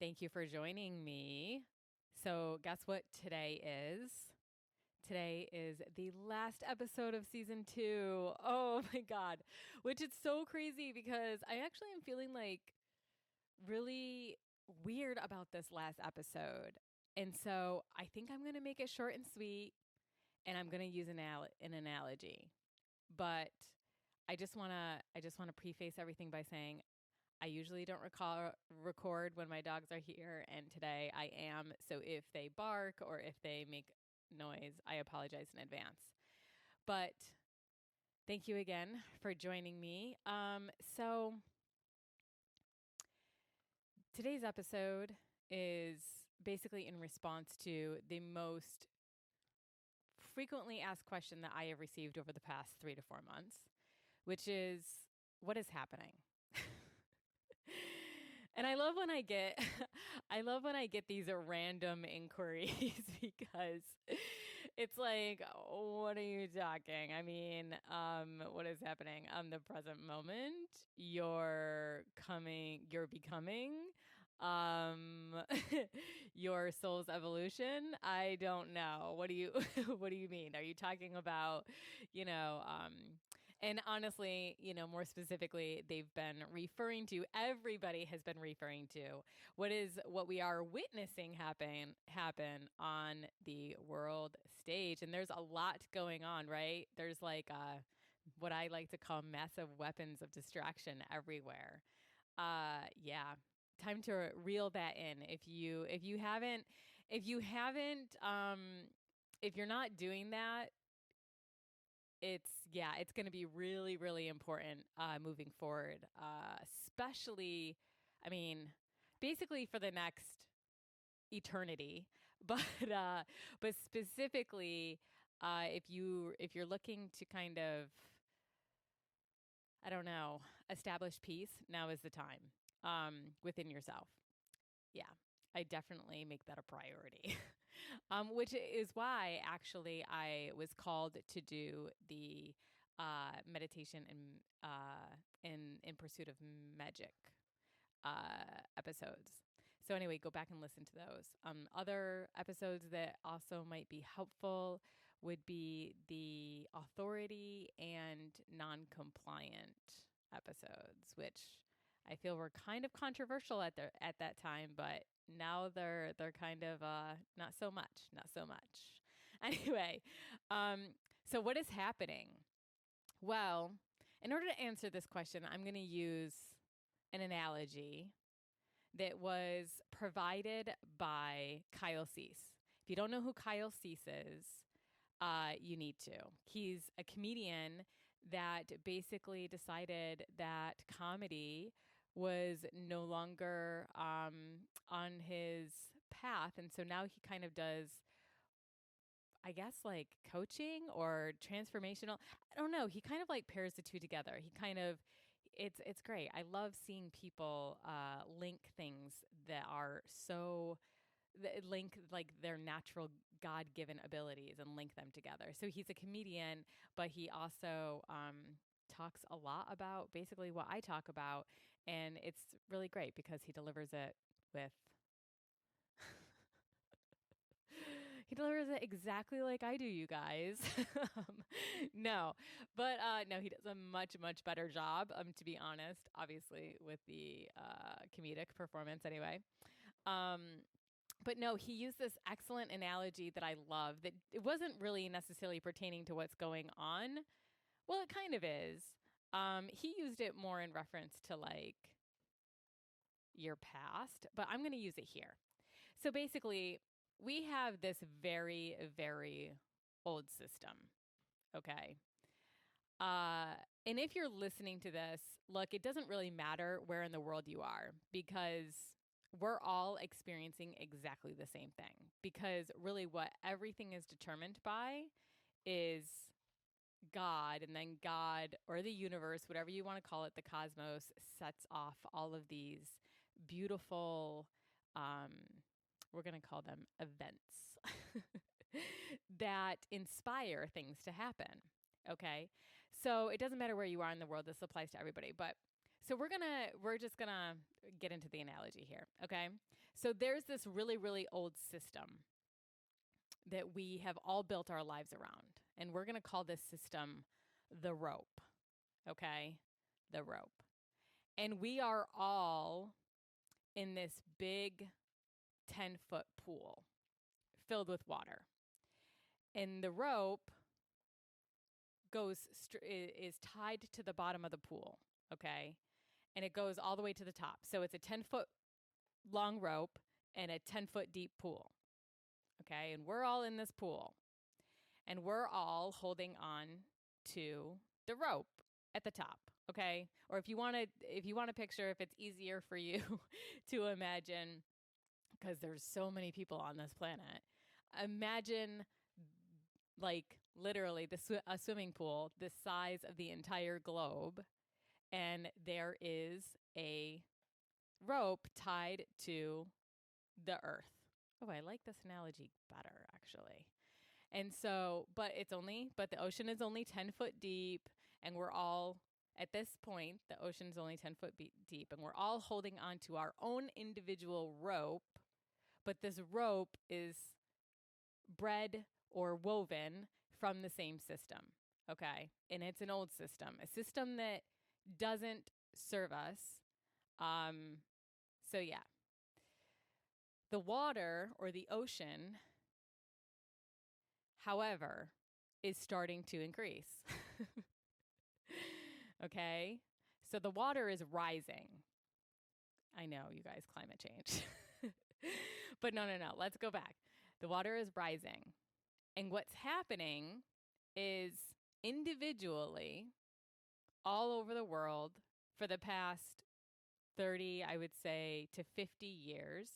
Thank you for joining me. So, guess what today is? Today is the last episode of season 2. Oh my God. Which is so crazy because I actually am feeling like really weird about this last episode. And so I think I'm going to make it short and sweet and I'm going to use an analogy. But I just want to preface everything by saying I usually don't record when my dogs are here, and today I am. So if they bark or if they make noise, I apologize in advance. But thank you again for joining me. So today's episode is basically in response to the most frequently asked question that I have received over the past 3 to 4 months, which is what is happening? And I love when I get I love when I get these random inquiries because it's like, what are you talking? I mean, what is happening? The present moment, you're becoming, um, your soul's evolution. I don't know. What do you what do you mean? Are you talking about, you know, and honestly, more specifically, they've been referring to, everybody has been referring to what we are witnessing happen on the world stage. And there's a lot going on, right? There's like what I like to call massive weapons of distraction everywhere. Yeah. Time to reel that in. If you're not doing that, it's going to be really, really important moving forward, especially, I mean, basically for the next eternity, but specifically, if you're looking to kind of, I don't know, establish peace, now is the time within yourself. Yeah, I definitely make that a priority. Which is why actually I was called to do the meditation and in pursuit of magic episodes. So anyway, go back and listen to those. Other episodes that also might be helpful would be the authority and non-compliant episodes, which I feel were kind of controversial at that time, but now they're kind of not so much, not so much. Anyway, so what is happening? Well, in order to answer this question, I'm going to use an analogy that was provided by Kyle Cease. If you don't know who Kyle Cease is, you need to. He's a comedian that basically decided that comedy was no longer on his path. And so now he kind of does, I guess, like coaching or transformational. I don't know. He kind of like pairs the two together. He kind of, it's great. I love seeing people link things that are so that link like their natural God-given abilities and link them together. So he's a comedian, but he also talks a lot about basically what I talk about, and it's really great because he delivers it with he delivers it exactly like I do, you guys. um, no, but no, he does a much, much better job, to be honest, obviously, with the comedic performance anyway. Um, but no, he used this excellent analogy that I love that it wasn't really necessarily pertaining to what's going on. Well, it kind of is. He used it more in reference to like your past, but I'm going to use it here. So basically, we have this very, very old system. Okay. And if you're listening to this, look, it doesn't really matter where in the world you are because we're all experiencing exactly the same thing. Because really, what everything is determined by is God, and then God or the universe, whatever you want to call it, the cosmos, sets off all of these beautiful, um, we're going to call them events that inspire things to happen. Okay. So it doesn't matter where you are in the world. This applies to everybody. But So we're just gonna get into the analogy here, okay? So there's this really, really old system that we have all built our lives around, and we're gonna call this system the rope, okay? The rope. And we are all in this big 10-foot pool filled with water. And the rope is tied to the bottom of the pool, okay? And it goes all the way to the top. So it's a 10-foot long rope and a 10-foot deep pool, okay? And we're all in this pool. And we're all holding on to the rope at the top, okay? Or if you want to picture, if it's easier for you to imagine, because there's so many people on this planet, imagine like literally a swimming pool the size of the entire globe, and there is a rope tied to the earth. Oh, I like this analogy better, actually. And so, but the ocean is only 10 foot deep, and we're all, at this point, the ocean's only 10 foot deep, and we're all holding on to our own individual rope, but this rope is bred or woven from the same system, okay? And it's an old system, a system that doesn't serve us. So yeah. The water or the ocean, however, is starting to increase. Okay? So the water is rising. I know, you guys, climate change. But no. Let's go back. The water is rising. And what's happening is individually, all over the world, for the past 30, I would say, to 50 years,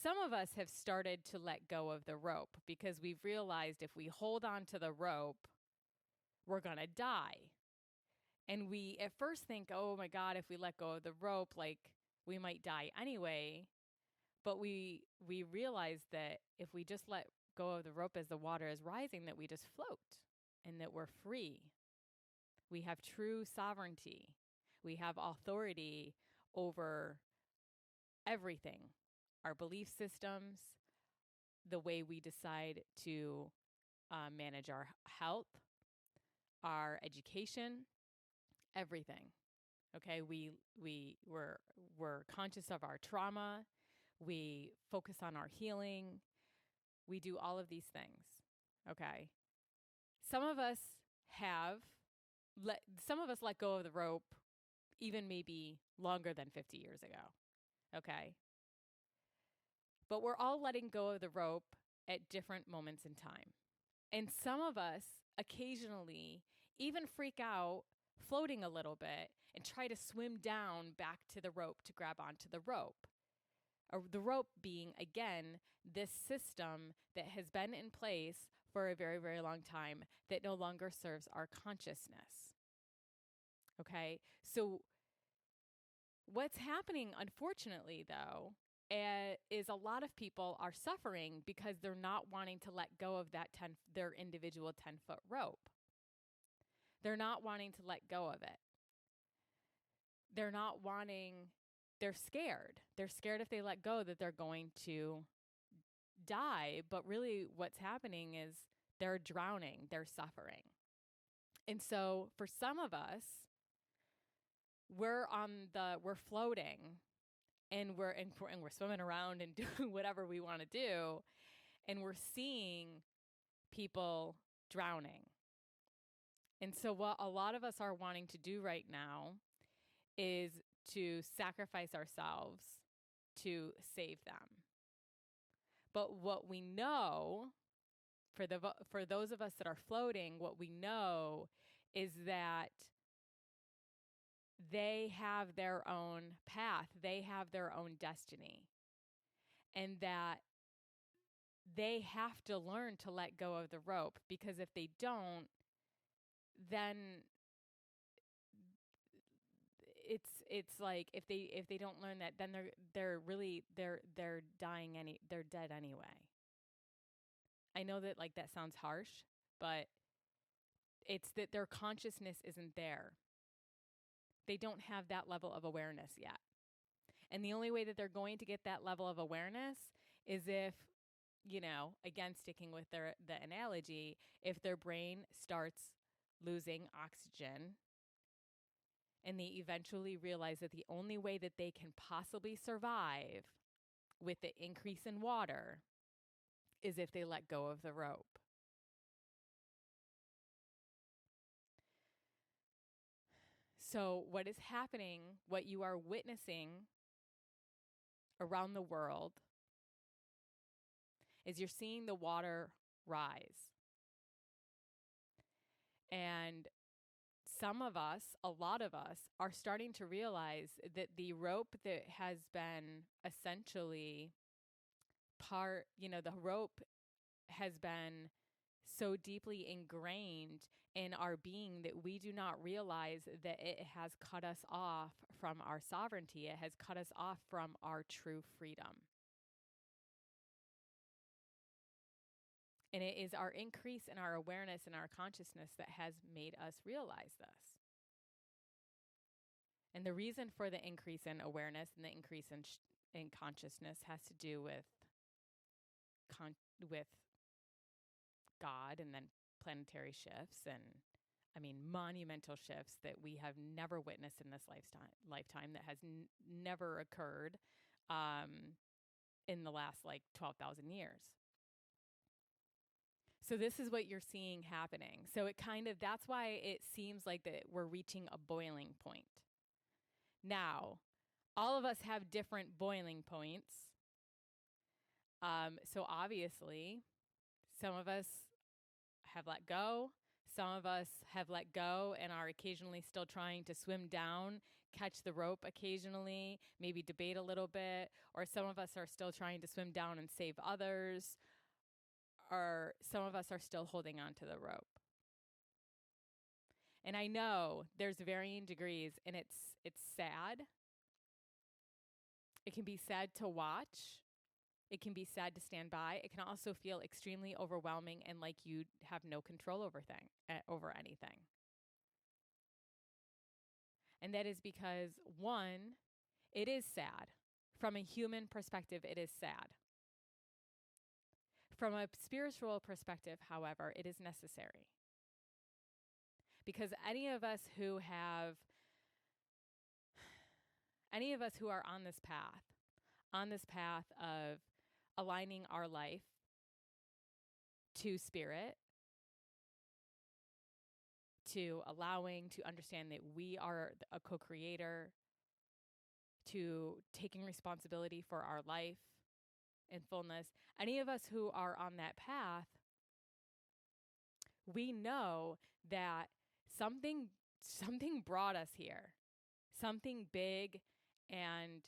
some of us have started to let go of the rope because we've realized if we hold on to the rope, we're going to die. And we at first think, oh my God, if we let go of the rope, like we might die anyway. But we realize that if we just let go of the rope as the water is rising, that we just float and that we're free. We have true sovereignty. We have authority over everything, our belief systems, the way we decide to manage our health, our education, everything. Okay, we're conscious of our trauma. We focus on our healing. We do all of these things. Okay. Some of us let go of the rope even maybe longer than 50 years ago. Okay. But we're all letting go of the rope at different moments in time. And some of us occasionally even freak out floating a little bit and try to swim down back to the rope to grab onto the rope. The rope being, again, this system that has been in place for a very, very long time that no longer serves our consciousness. Okay? So what's happening, unfortunately, though, is a lot of people are suffering because they're not wanting to let go of their individual 10-foot rope. They're not wanting to let go of it. They're scared. They're scared if they let go that they're going to die. But really what's happening is they're drowning, they're suffering. And so for some of us, we're floating and we're swimming around and doing whatever we want to do. And we're seeing people drowning. And so what a lot of us are wanting to do right now is to sacrifice ourselves to save them. But what we know, for those of us that are floating, what we know is that they have their own path, they have their own destiny, and that they have to learn to let go of the rope, because if they don't, then it's like if they don't learn that, then they're dying they're dead anyway. I know that like that sounds harsh, but it's that their consciousness isn't there. They don't have that level of awareness yet. And the only way that they're going to get that level of awareness is if, again, sticking with the analogy, if their brain starts losing oxygen and they eventually realize that the only way that they can possibly survive with the increase in water is if they let go of the rope. So what is happening, what you are witnessing around the world, is you're seeing the water rise. And some of us, a lot of us, are starting to realize that the rope that has been essentially the rope has been so deeply ingrained in our being that we do not realize that it has cut us off from our sovereignty. It has cut us off from our true freedom. And it is our increase in our awareness and our consciousness that has made us realize this. And the reason for the increase in awareness and the increase in consciousness has to do with God, and then planetary shifts, and monumental shifts that we have never witnessed in this lifetime that has never occurred in the last 12,000 years. So this is what you're seeing happening. So that's why it seems like that we're reaching a boiling point. Now, all of us have different boiling points. So obviously, some of us have let go. Some of us have let go and are occasionally still trying to swim down, catch the rope occasionally, maybe debate a little bit. Or some of us are still trying to swim down and save others. Or some of us are still holding on to the rope. And I know there's varying degrees, and it's sad. It can be sad to watch. It can be sad to stand by. It can also feel extremely overwhelming and like you have no control over anything. And that is because, one, it is sad. From a human perspective, it is sad. From a spiritual perspective, however, it is necessary. Because any of us who are on this path of aligning our life to spirit, to allowing to understand that we are a co-creator, to taking responsibility for our life in fullness, any of us who are on that path, we know that something brought us here. Something big and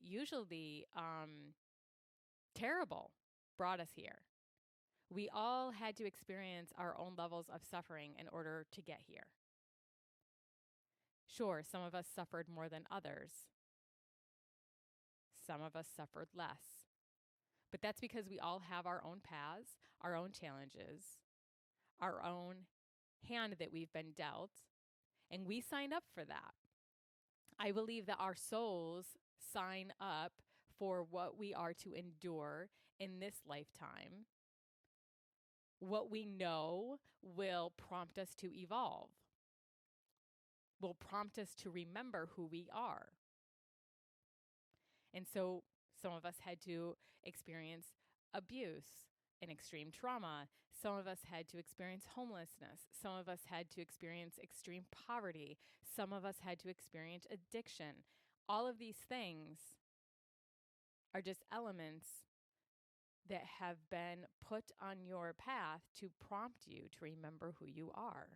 usually terrible brought us here. We all had to experience our own levels of suffering in order to get here. Sure, some of us suffered more than others. Some of us suffered less. But that's because we all have our own paths, our own challenges, our own hand that we've been dealt, and we sign up for that. I believe that our souls sign up for what we are to endure in this lifetime. What we know will prompt us to evolve, will prompt us to remember who we are. And so some of us had to experience abuse and extreme trauma. Some of us had to experience homelessness. Some of us had to experience extreme poverty. Some of us had to experience addiction. All of these things are just elements that have been put on your path to prompt you to remember who you are.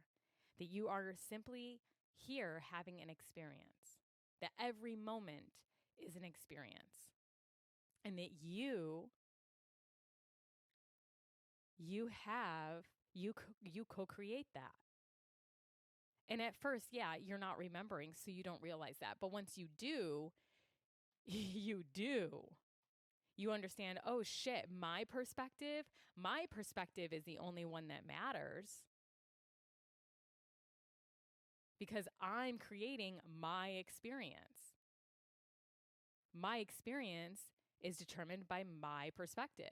That you are simply here having an experience. That every moment is an experience. And that you co-create that. And at first, you're not remembering, so you don't realize that. But once you do, you do. You understand, oh shit, my perspective is the only one that matters. because I'm creating my experience. My experience is determined by my perspective.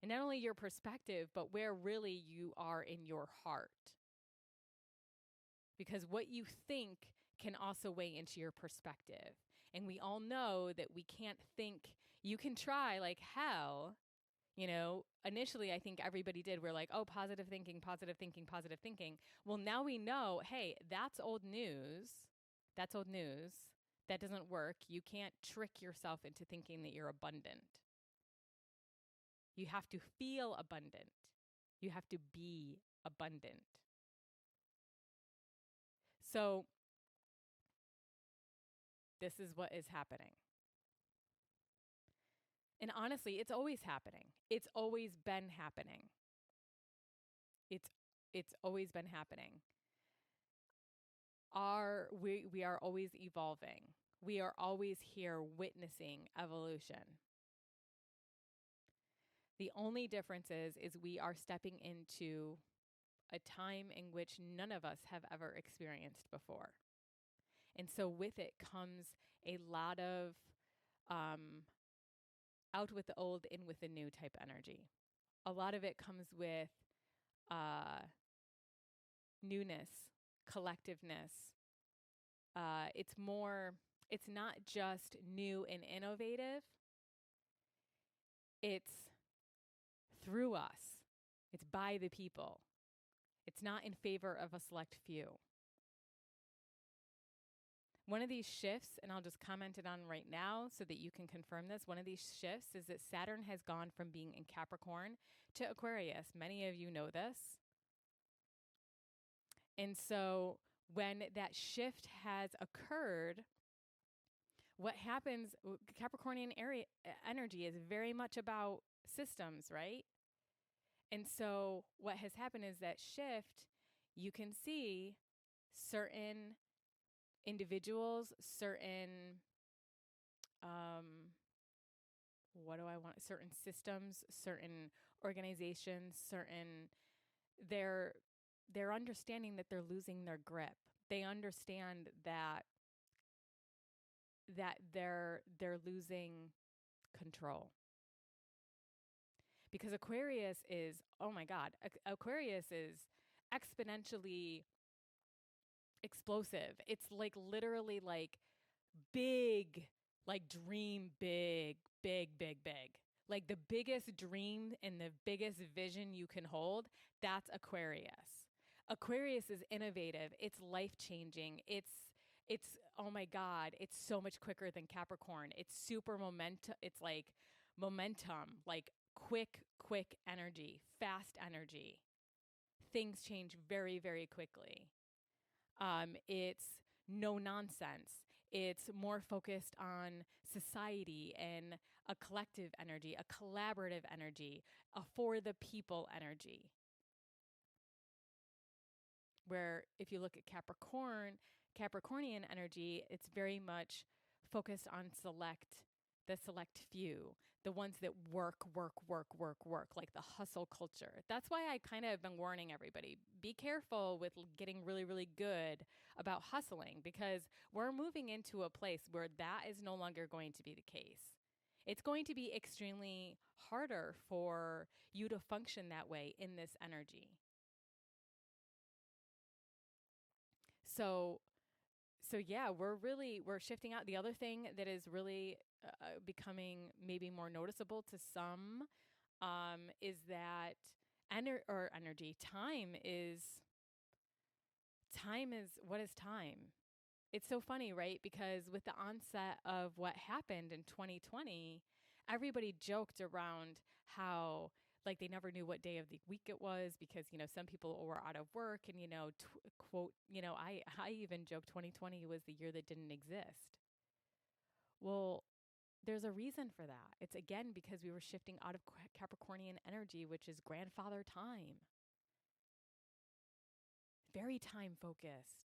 And not only your perspective, but where really you are in your heart. Because what you think can also weigh into your perspective. And we all know that we can't think, you can try like hell. Initially, I think everybody did. We're like, oh, positive thinking, positive thinking, positive thinking. Well, now we know, hey, that's old news. That's old news. That doesn't work. You can't trick yourself into thinking that you're abundant. You have to feel abundant. You have to be abundant. So, this is what is happening. And honestly, it's always happening. It's always been happening. It's always been happening. We are always evolving. We are always here witnessing evolution. The only difference is we are stepping into a time in which none of us have ever experienced before. And so with it comes a lot of out with the old, in with the new type energy. A lot of it comes with newness, collectiveness. It's not just new and innovative. It's through us. It's by the people. It's not in favor of a select few. One of these shifts, and I'll just comment it on right now so that you can confirm this. One of these shifts is that Saturn has gone from being in Capricorn to Aquarius. Many of you know this. And so when that shift has occurred, what happens, Capricornian energy is very much about systems, right? And so what has happened is that shift, you can see certain individuals, certain, certain systems, certain organizations, they're understanding that they're losing their grip. They understand that they're losing control. Because Aquarius is, oh my God, Aquarius is exponentially explosive. It's like literally like big, like dream big, big, big, big. Like the biggest dream and the biggest vision you can hold, that's Aquarius. Aquarius is innovative. It's life-changing. It's oh my God, it's so much quicker than Capricorn. It's super momentum. It's like momentum, like quick energy, fast energy. Things change very, very quickly. It's no nonsense. It's more focused on society and a collective energy, a collaborative energy, a for the people energy. Where if you look at Capricornian energy, it's very much focused on the select few, the ones that work, like the hustle culture. That's why I kind of have been warning everybody, be careful with getting really, really good about hustling, because we're moving into a place where that is no longer going to be the case. It's going to be extremely harder for you to function that way in this energy. So yeah, we're shifting out. The other thing that is really becoming maybe more noticeable to some is that time is what is time? It's so funny, right? Because with the onset of what happened in 2020, everybody joked around how like they never knew what day of the week it was because, some people were out of work and, quote, I even joked 2020 was the year that didn't exist. Well, there's a reason for that. It's again because we were shifting out of Capricornian energy, which is grandfather time. Very time focused.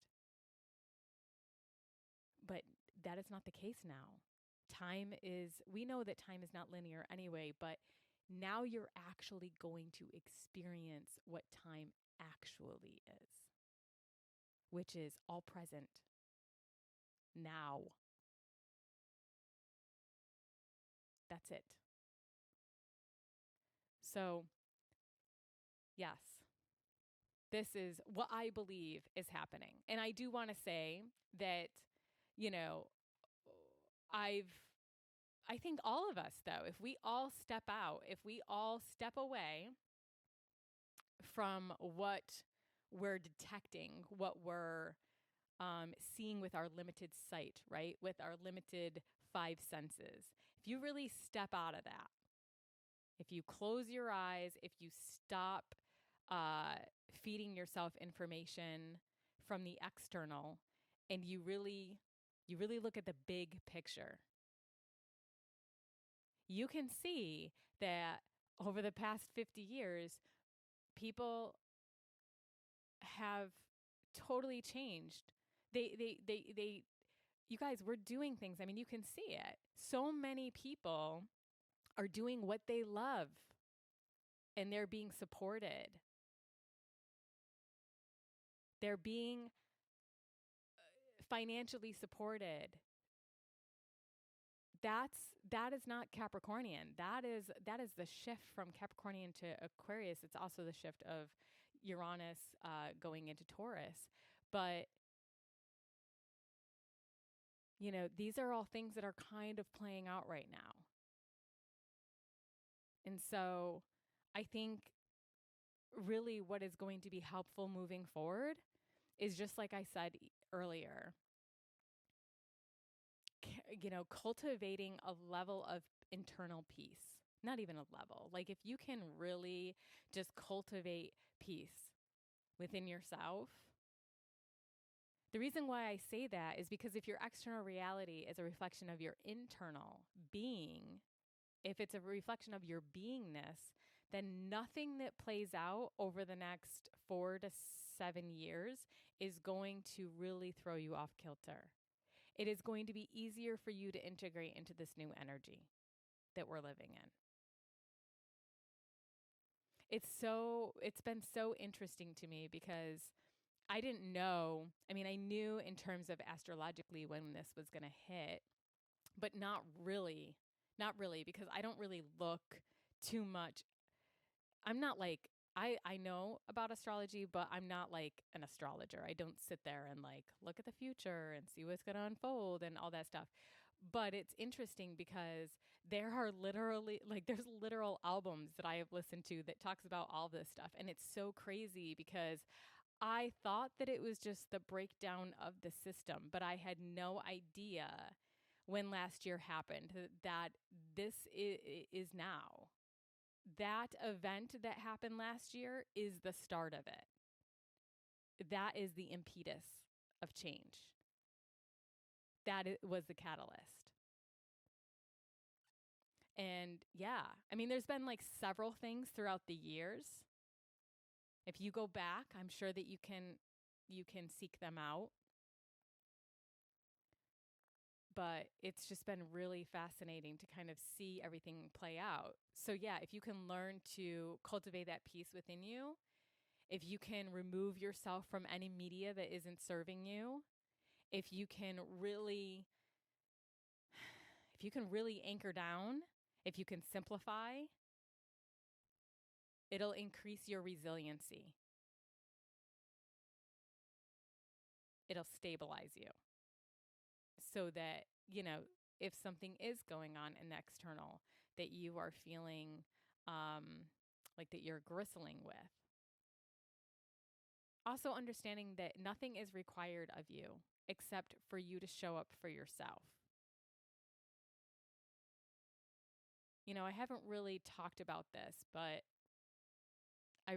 But that is not the case now. We know that time is not linear anyway, but now you're actually going to experience what time actually is. which is all present now. That's it. So, yes, this is what I believe is happening. And I do want to say that, you know, I've I think all of us, though, if we all step out, if we all step away from what we're detecting, what we're seeing with our limited sight, right? With our limited five senses. If you really step out of that, if you close your eyes, if you stop uh, feeding yourself information from the external, and you really look at the big picture, you can see that over the past 50 years, people have totally changed. They you guys, we're doing things. I mean, you can see it. So many people are doing what they love and they're being supported. They're being financially supported. That is not Capricornian. That is the shift from Capricornian to Aquarius. It's also the shift of Uranus going into Taurus. But these are all things that are kind of playing out right now. And so I think really what is going to be helpful moving forward is just like I said earlier, cultivating a level of internal peace. Not even a level. Like if you can really just cultivate peace within yourself. The reason why I say that is because if your external reality is a reflection of your internal being, if it's a reflection of your beingness, then nothing that plays out over the next 4 to 7 years is going to really throw you off kilter. It is going to be easier for you to integrate into this new energy that we're living in. It's been so interesting to me because I didn't know. I mean, I knew in terms of astrologically when this was going to hit, but not really. Not really, because I don't really look too much. I'm not like, I know about astrology, but I'm not like an astrologer. I don't sit there and like look at the future and see what's going to unfold and all that stuff. But it's interesting because there are literally there's literal albums that I have listened to that talks about all this stuff. And it's so crazy because I thought that it was just the breakdown of the system, but I had no idea when last year happened that this is now. That event that happened last year is the start of it. That is the impetus of change. That was the catalyst. And yeah, I mean, there's been like several things throughout the years. If you go back, I'm sure that you can seek them out. But it's just been really fascinating to kind of see everything play out. So yeah, if you can learn to cultivate that peace within you, if you can remove yourself from any media that isn't serving you, if you can really anchor down, if you can simplify, it'll increase your resiliency. It'll stabilize you so that, if something is going on in the external that you are feeling like that you're bristling with. Also understanding that nothing is required of you except for you to show up for yourself. I haven't really talked about this, but I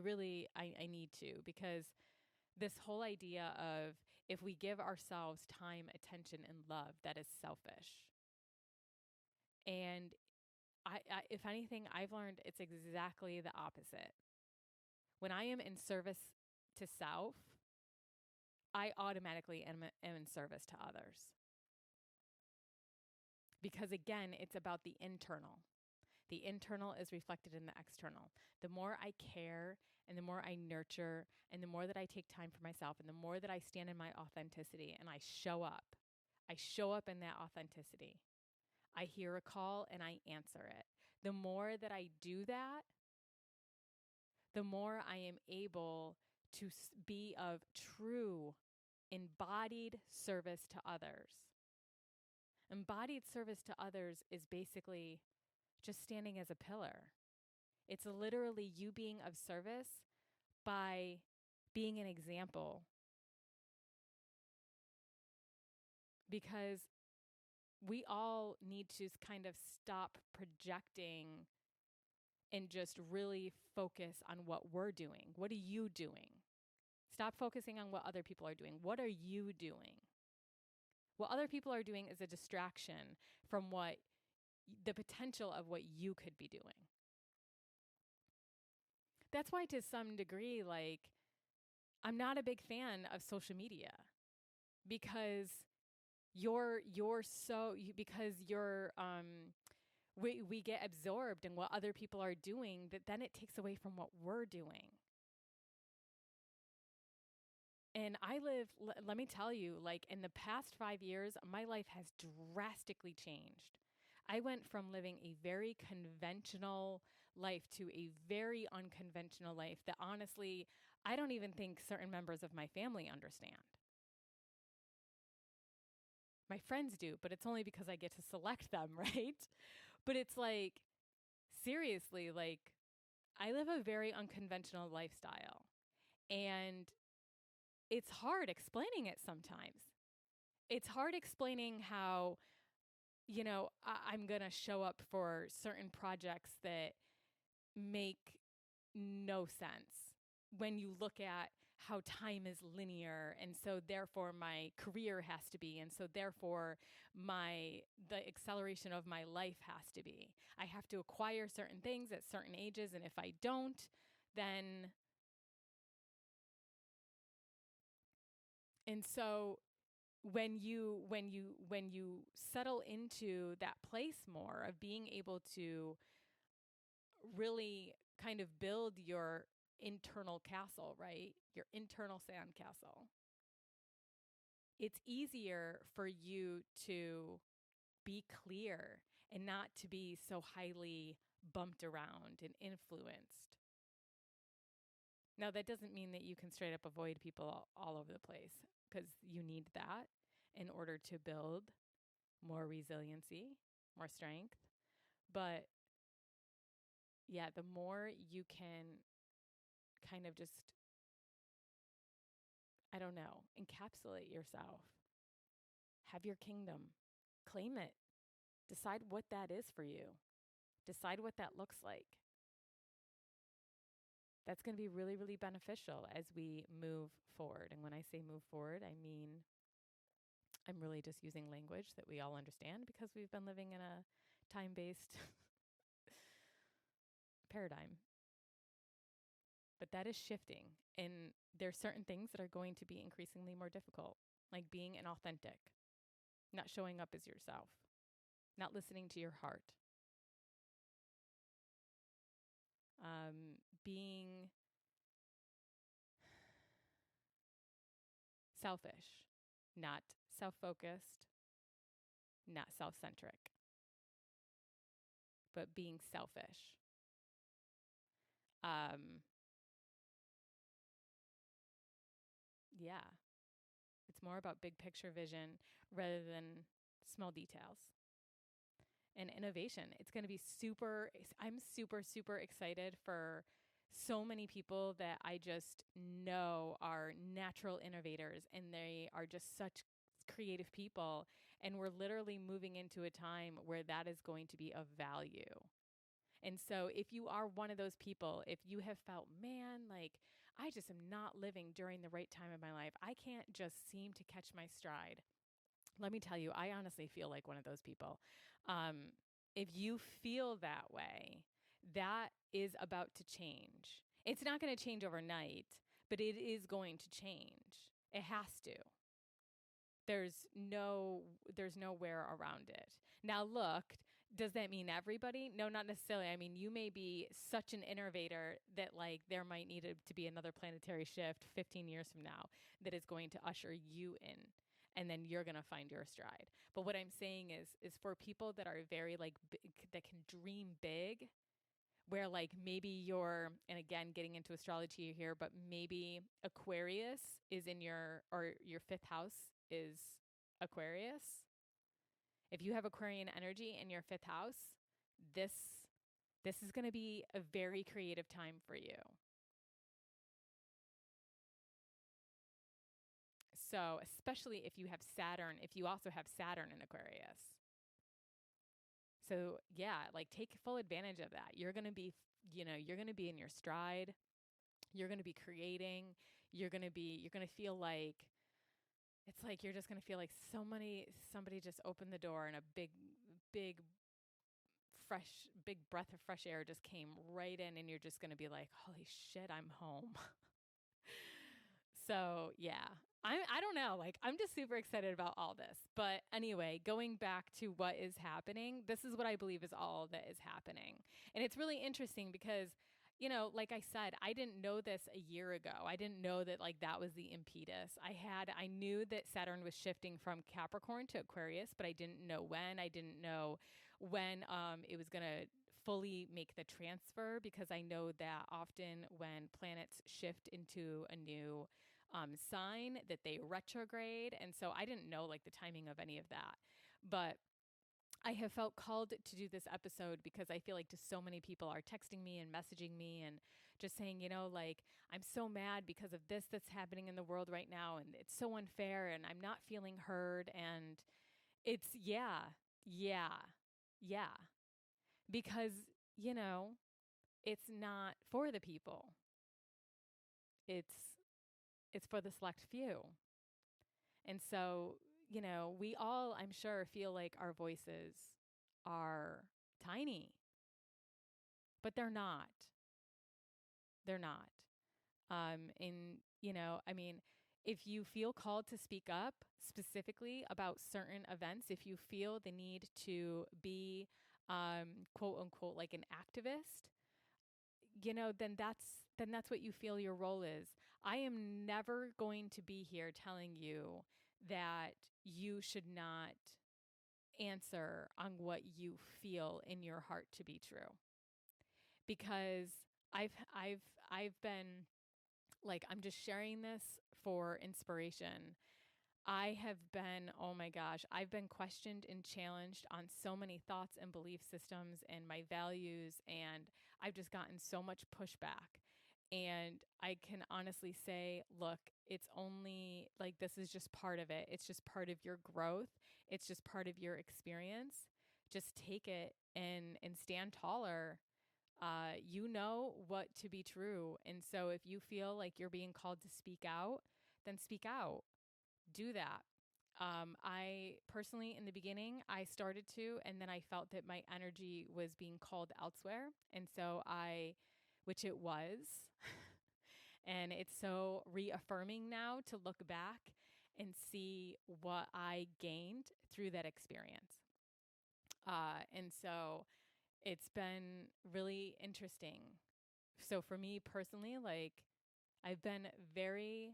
need to, because this whole idea of if we give ourselves time, attention, and love, that is selfish. And if anything, I've learned it's exactly the opposite. When I am in service to self, I automatically am in service to others. Because again, it's about the internal. The internal is reflected in the external. The more I care and the more I nurture and the more that I take time for myself and the more that I stand in my authenticity and I show up in that authenticity. I hear a call and I answer it. The more that I do that, the more I am able to be of true embodied service to others. Embodied service to others is basically just standing as a pillar. It's literally you being of service by being an example. Because we all need to kind of stop projecting and just really focus on what we're doing. What are you doing? Stop focusing on what other people are doing. What are you doing? What other people are doing is a distraction from what the potential of what you could be doing. That's why to some degree, like, I'm not a big fan of social media because we get absorbed in what other people are doing, that then it takes away from what we're doing. And let me tell you, like in the past 5 years, my life has drastically changed. I went from living a very conventional life to a very unconventional life that honestly, I don't even think certain members of my family understand. My friends do, but it's only because I get to select them, right? But it's like, seriously, like I live a very unconventional lifestyle. And it's hard explaining it sometimes. It's hard explaining how, I'm going to show up for certain projects that make no sense when you look at how time is linear, and so therefore my career has to be, and so therefore the acceleration of my life has to be. I have to acquire certain things at certain ages, and if I don't, then and so when you settle into that place more of being able to really kind of build your internal castle, right? Your internal sandcastle. It's easier for you to be clear and not to be so highly bumped around and influenced. Now, that doesn't mean that you can straight up avoid people all over the place, because you need that in order to build more resiliency, more strength. But yeah, the more you can kind of just, I don't know, encapsulate yourself, have your kingdom, claim it, decide what that is for you, decide what that looks like. That's going to be really, really beneficial as we move forward. And when I say move forward, I mean, I'm really just using language that we all understand because we've been living in a time-based paradigm. But that is shifting. And there's certain things that are going to be increasingly more difficult, like being inauthentic, not showing up as yourself, not listening to your heart, being selfish, not self-focused, not self-centric, but being selfish. Yeah, it's more about big picture vision rather than small details. And innovation, it's going to be I'm super, super excited for so many people that I just know are natural innovators, and they are just such creative people. And we're literally moving into a time where that is going to be of value. And so if you are one of those people, if you have felt, man, like I just am not living during the right time of my life, I can't just seem to catch my stride. Let me tell you, I honestly feel like one of those people. If you feel that way, that is about to change. It's not going to change overnight, but it is going to change. It has to. There's nowhere around it. Now look, Does that mean everybody? No, not necessarily. I mean, you may be such an innovator that like there might need to be another planetary shift 15 years from now that is going to usher you in, and then you're going to find your stride. But what I'm saying is for people that are very like big, that can dream big, where like maybe you're, and again getting into astrology here, but maybe Aquarius is in your, or your fifth house is Aquarius. If you have Aquarian energy in your fifth house, this this is going to be a very creative time for you. So, especially if you have Saturn, if you also have Saturn in Aquarius. So, yeah, like take full advantage of that. You're going to be, you're going to be in your stride. You're going to be creating. You're going to feel like, it's like you're just going to feel like somebody just opened the door and a big big breath of fresh air just came right in, and you're just going to be like, holy shit, I'm home. So yeah, I don't know, like I'm just super excited about all this. But anyway, going back to what is happening, this is what I believe is all that is happening. And it's really interesting because, like I said, I didn't know this a year ago. I didn't know that like that was the impetus. I knew that Saturn was shifting from Capricorn to Aquarius, but I didn't know when. I didn't know when it was going to fully make the transfer, because I know that often when planets shift into a new sign that they retrograde. And so I didn't know like the timing of any of that. But I have felt called to do this episode because I feel like just so many people are texting me and messaging me and just saying, like, I'm so mad because of this that's happening in the world right now. And it's so unfair and I'm not feeling heard. And it's, yeah, yeah. Because, it's not for the people. It's for the select few. And so, we all, I'm sure, feel like our voices are tiny, but they're not. They're not. And, I mean, if you feel called to speak up specifically about certain events, if you feel the need to be, quote unquote, like an activist, then that's what you feel your role is. I am never going to be here telling you that you should not answer on what you feel in your heart to be true. Because I've been like, I'm just sharing this for inspiration. I have been, oh my gosh, I've been questioned and challenged on so many thoughts and belief systems and my values, and I've just gotten so much pushback. And I can honestly say, look, it's only like, this is just part of it. It's just part of your growth. It's just part of your experience. Just take it and stand taller. You know what to be true. And so if you feel like you're being called to speak out, then speak out. Do that. I personally, in the beginning, I started to, and then I felt that my energy was being called elsewhere. And so which it was, and it's so reaffirming now to look back and see what I gained through that experience. And so it's been really interesting. So for me personally, like I've been very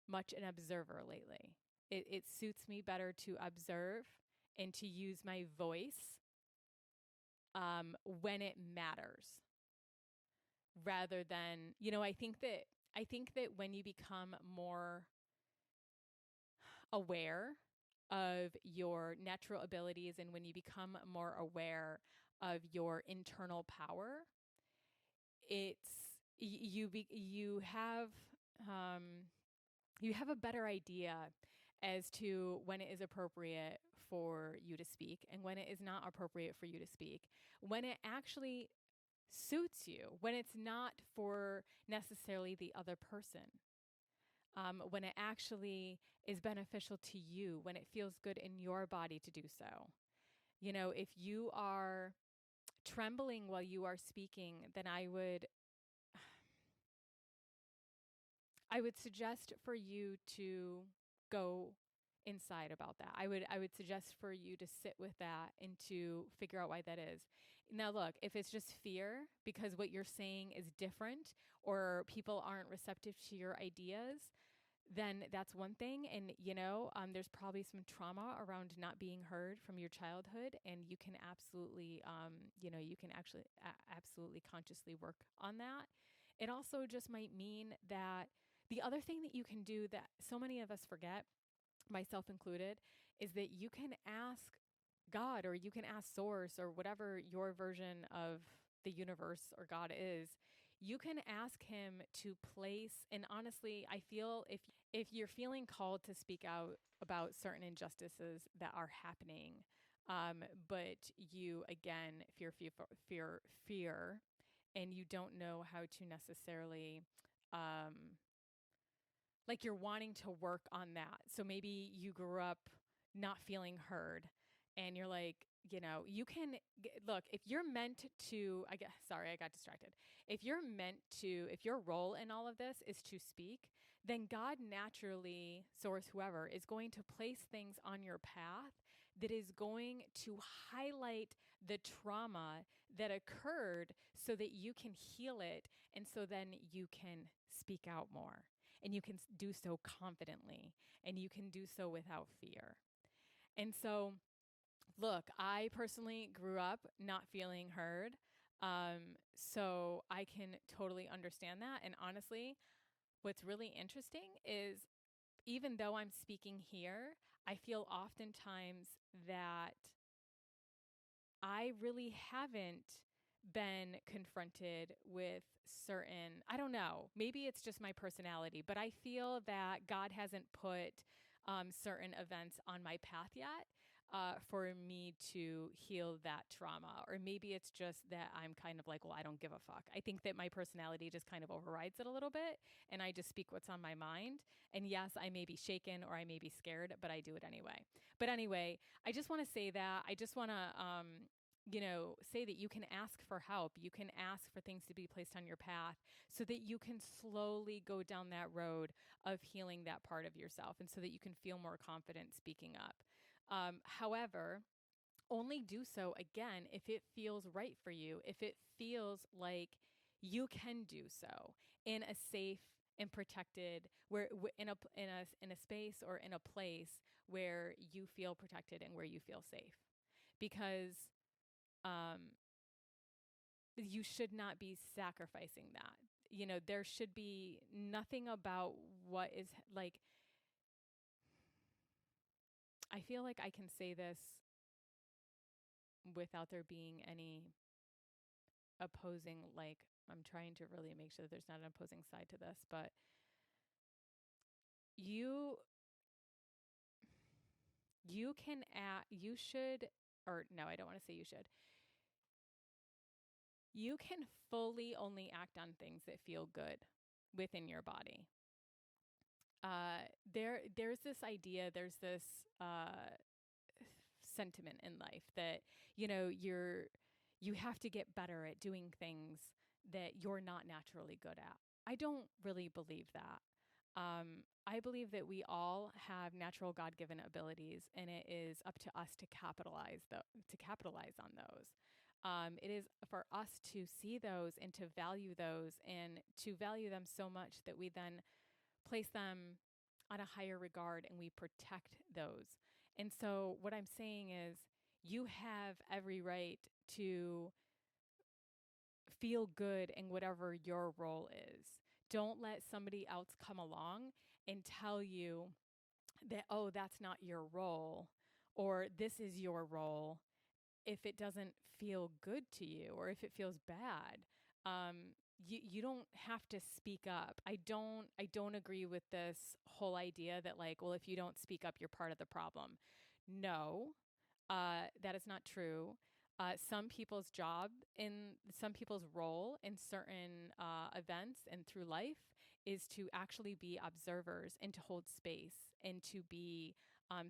much an observer lately. It suits me better to observe and to use my voice when it matters, rather than, I think that when you become more aware of your natural abilities, and when you become more aware of your internal power, you have you have a better idea as to when it is appropriate for you to speak and when it is not appropriate for you to speak, when it actually suits you, when it's not for necessarily the other person, when it actually is beneficial to you, when it feels good in your body to do so. If you are trembling while you are speaking, then I would suggest for you to go inside about that. I would suggest for you to sit with that and to figure out why that is. Now look, if it's just fear because what you're saying is different or people aren't receptive to your ideas, then that's one thing. And, there's probably some trauma around not being heard from your childhood. And you can absolutely, you can actually absolutely consciously work on that. It also just might mean that the other thing that you can do that so many of us forget, myself included, is that you can ask God or you can ask Source or whatever your version of the universe or God is. You can ask him to place, and honestly, I feel if you're feeling called to speak out about certain injustices that are happening, but you again fear, and you don't know how to necessarily like you're wanting to work on that. So maybe you grew up not feeling heard and you're like, you can look, if you're meant to, sorry, I got distracted. If your role in all of this is to speak, then God naturally, Source, whoever, is going to place things on your path that is going to highlight the trauma that occurred so that you can heal it. And so then you can speak out more and you can do so confidently and you can do so without fear. And so, look, I personally grew up not feeling heard. So I can totally understand that. And honestly, what's really interesting is even though I'm speaking here, I feel oftentimes that I really haven't been confronted with certain, I don't know, maybe it's just my personality, but I feel that God hasn't put certain events on my path yet for me to heal that trauma. Or maybe it's just that I'm kind of like, well, I don't give a fuck. I think that my personality just kind of overrides it a little bit and I just speak what's on my mind. And yes, I may be shaken or I may be scared, but I do it anyway. But anyway, I just want to say that. I just want to, say that you can ask for help. You can ask for things to be placed on your path so that you can slowly go down that road of healing that part of yourself and so that you can feel more confident speaking up. However, only do so again if it feels right for you, if it feels like you can do so in a safe and protected where in a space or in a place where you feel protected and where you feel safe. Because you should not be sacrificing that. There should be nothing about what is like, I feel like I can say this without there being any opposing, like, I'm trying to really make sure that there's not an opposing side to this, but you can you should, or no, I don't want to say you should. You can fully only act on things that feel good within your body. There's this idea, there's this sentiment in life that you have to get better at doing things that you're not naturally good at. I don't really believe that. I believe that we all have natural God-given abilities, and it is up to us to capitalize on those. It is for us to see those and to value those and to value them so much that we then place them on a higher regard and we protect those. And so what I'm saying is you have every right to feel good in whatever your role is. Don't let somebody else come along and tell you that, oh, that's not your role or this is your role if it doesn't feel good to you or if it feels bad. You don't have to speak up. I don't agree with this whole idea that like, well, if you don't speak up, you're part of the problem. No, that is not true. Some people's role in certain events and through life is to actually be observers and to hold space and to be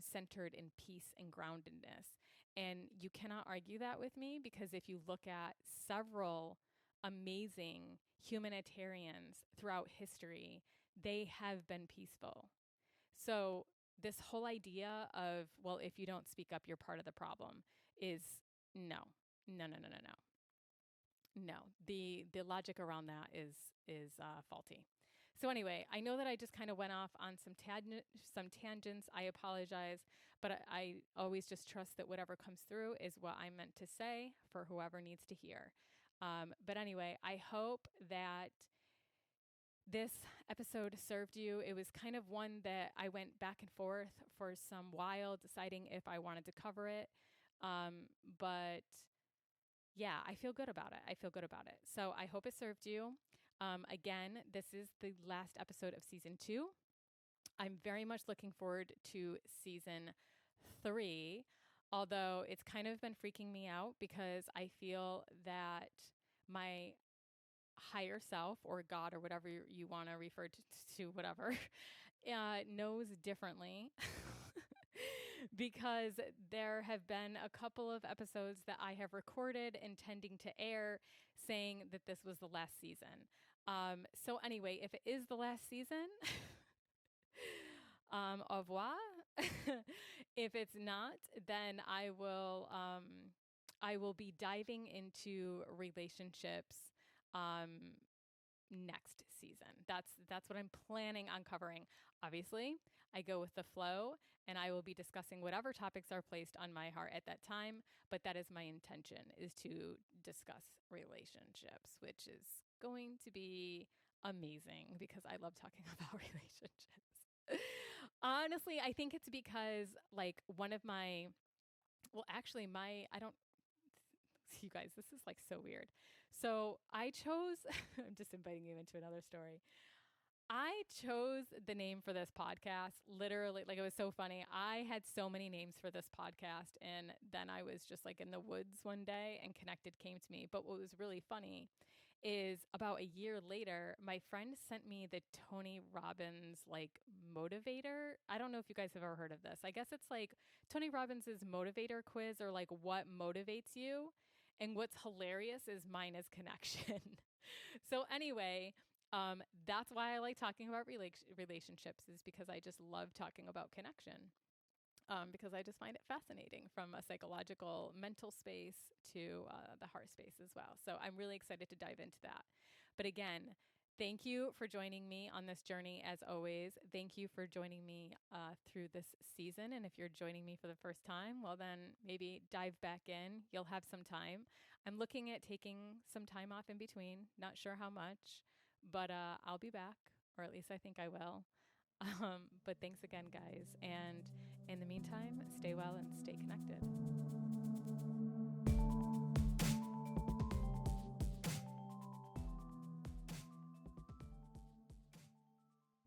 centered in peace and groundedness. And you cannot argue that with me because if you look at several amazing humanitarians throughout history, they have been peaceful. So this whole idea of, well, if you don't speak up, you're part of the problem is no, no, no, no, no, no. No, the logic around that is faulty. So anyway, I know that I just kind of went off on some tangents. I apologize, but I always just trust that whatever comes through is what I meant to say for whoever needs to hear. But anyway, I hope that this episode served you. It was kind of one that I went back and forth for some while, deciding if I wanted to cover it. But yeah, I feel good about it. I feel good about it. So I hope it served you. Again, this is the last episode of season 2. I'm very much looking forward to season 3, although it's kind of been freaking me out because I feel that my higher self or God or whatever you want to refer to whatever, knows differently. Because there have been a couple of episodes that I have recorded intending to air saying that this was the last season. So anyway, if it is the last season, au revoir. If it's not, then I will be diving into relationships next season. That's what I'm planning on covering. Obviously, I go with the flow and I will be discussing whatever topics are placed on my heart at that time, but that is my intention, is to discuss relationships, which is going to be amazing because I love talking about relationships. Honestly, I think it's because like one of my well, actually, I don't, you guys, this is like so weird. So I chose, I'm just inviting you into another story. I chose the name for this podcast literally, like it was so funny. I had so many names for this podcast, and then I was just like in the woods one day and Connected came to me. But what was really funny is about a year later, my friend sent me the Tony Robbins like motivator. I don't know if you guys have ever heard of this. I guess it's like Tony Robbins's motivator quiz, or like what motivates you. And what's hilarious is mine is connection. So anyway, that's why I like talking about relationships, is because I just love talking about connection. Because I just find it fascinating from a psychological mental space to the heart space as well. So I'm really excited to dive into that. But again, thank you for joining me on this journey as always. Thank you for joining me through this season. And if you're joining me for the first time, well, then maybe dive back in. You'll have some time. I'm looking at taking some time off in between, not sure how much, but I'll be back, or at least I think I will. But thanks again, guys. And in the meantime, stay well and stay connected.